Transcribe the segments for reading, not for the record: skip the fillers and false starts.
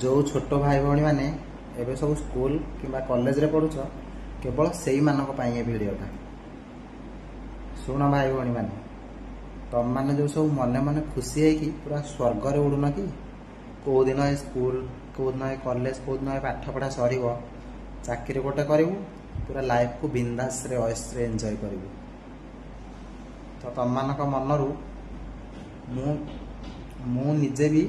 जो छोट भाई भौणी मैंने एबे सब स्कूल किंबा कॉलेज रे पढ़ुछ केवल से भिडियोटा शुण भाई भौणी मैंने तुम मैंने जो सब मने मने खुशी है कि पूरा स्वर्ग रे उड़ुन कि कौ दिन स्कूल कौ दिन कॉलेज कौ दिन पाठ पढ़ा सर चाकरी गोटे करू पूरा लाइफ को बिंदास रे ऐश रे एंजॉय करू। तो तुम मानक मनरू मु निजे भी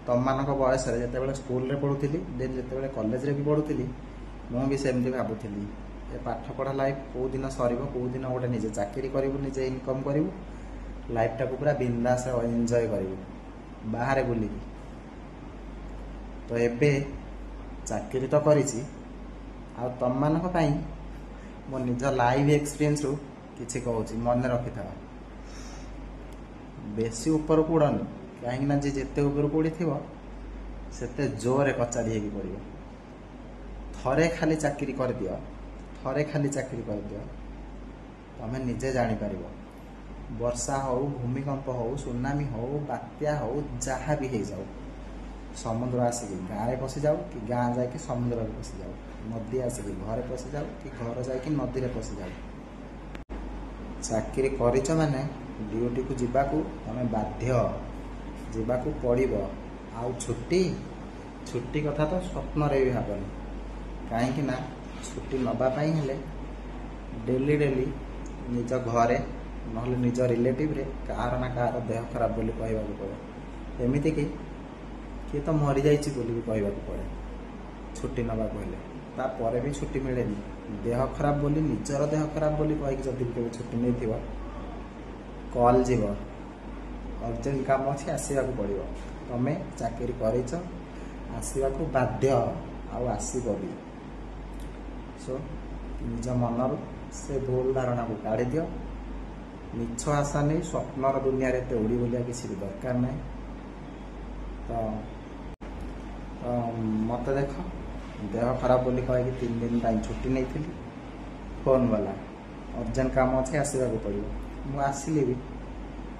तुम मानक बयस जिते स्कूल रे पढ़ुली देन जिते कॉलेज रे भी पढ़ुली मुझे सेमती भावुली ये पाठ पढ़ा लाइफ कौ दिन सर कौ दिन गोटे निजे चाकरी करूँ निजे इनकम करूँ लाइफ टाक पूरा बिंदास एंजॉय करूँ बाहर बुलिकी। तो एबे चाकरी तो करिछि आ तुम मानक पई मो निज लाइव एक्सपीरियंस रु किछि कहूछि मन रखि था बेसी ऊपर को उड़ानी कहीं जी जिते ऊपर को उड़ी थिबो सेते जोरे कचारी हेकी पड़िबो। थरे खाली चाकरी कर दियो थरे खाली चाकरी कर दियो तमें निजे जानी पारिबो वर्षा हो भूमिकंप हो सुनामी हो बात्या हो जहाँ भी हो जाओ समुद्र आसिक गाँव में पशि जाओ कि गाँ जाकि समुद्र में पशि जाओ नदी आसिक घर पशि जाओ कि घर जाकि नदी में पशि जाओ चाकरी करिच माने ड्यूटी को जीवाकू तमें बाध्य जीवाकू पड़िबो। आउ छुट्टी छुट्टी कथा तो स्वप्न रे भी भाबनी कहीं ना छुट्टी नवापाई हेले डेली डेली निज घरे ना निज रिलेटिव रे कार ना कार देह खराब बोली कहवाक पड़े एमती कि किए तो मरी जाइए बोली भी कहवाक पड़े छुट्टी नवाक हेले तापर भी छुट्टी मिले देह खराब बोली निजर देह खराब बोली कहीकि जदि केवे छुट्टी नहीं थी कॉल जीव अर्जेंट काम अच्छे आसवाक पड़ो तमें चाकरी करेच आसवाक बाध्य आसब भी। सो निज मनर से भूल धारणा को काढ़ी दियो मिछ आशा नहीं स्वप्नर दुनिया रे उड़ी बुलिया किसी भी दरकार ना। तो मत देख देह खराब बोली कह 3 दिन टाइम छुट्टी नहीं थी फोन वाला अर्जेंट काम अच्छे आसवाक पड़ो मु आसिली भी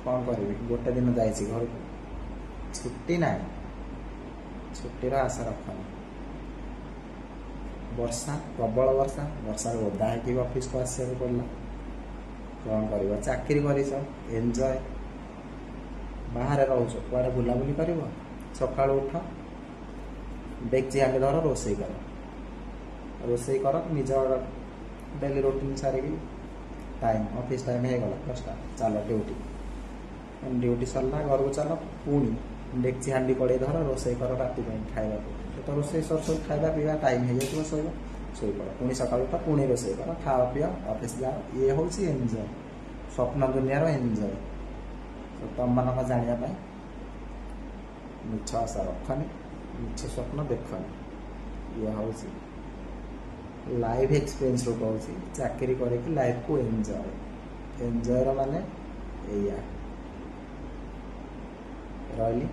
कौन करी गोटे दिन जाइए घर को छुट्टी ना छुट्टीर आशा रखनी वर्षा प्रबल वर्षा वर्षा ओदा है ऑफिस को आसवाक पड़ला कौन कर चाकरी कर एंजॉय बाहर रोच कुआडे बुलाबुली कर सका उठ डेक्ची हांडी धर रोसई कर निज डेली रूटीन सारिकी टाइम ऑफिस टाइम हो गला 10टा चलो ड्यूटी ड्यूटी सरला घर को चल पुणी डेक्ची हांडी कड़े धर रोसई कर राति खावा तो रोसई सर सब खावा पीवा टाइम हो जाए शोब शोपड़ पुणी सका उठ पुणी रोसई कर खाओ पीओ ऑफिस जाओ ये हूँ एंजॉय स्वप्न दुनिया एंजॉय। तो तुम मान जानापी मिछ आशा रखनी मिछ स्वप्न देखनी ये हूँ लाइफ एक्सपीरियंस रू कहूँ चाकरी करके लाइफ को एंजॉय एंजॉय माने एया रही।